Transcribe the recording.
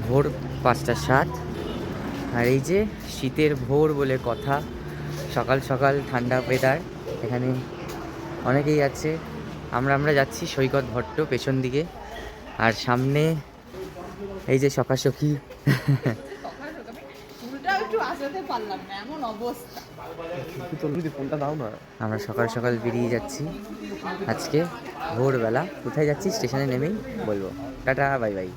ভোর 5:07। আর এই যে শীতের ভোর বলে কথা, সকাল সকাল ঠান্ডা ওয়েদার। এখানে অনেকেই আছে। আমরা যাচ্ছি সৈকত ভট্ট পেছন দিকে, আর সামনে এই যে সখাসখি। আমরা সকাল সকাল বেরিয়ে যাচ্ছি আজকে ভোরবেলা। কোথায় যাচ্ছি স্টেশনে নেমেই বলবো। Tata, bye bye.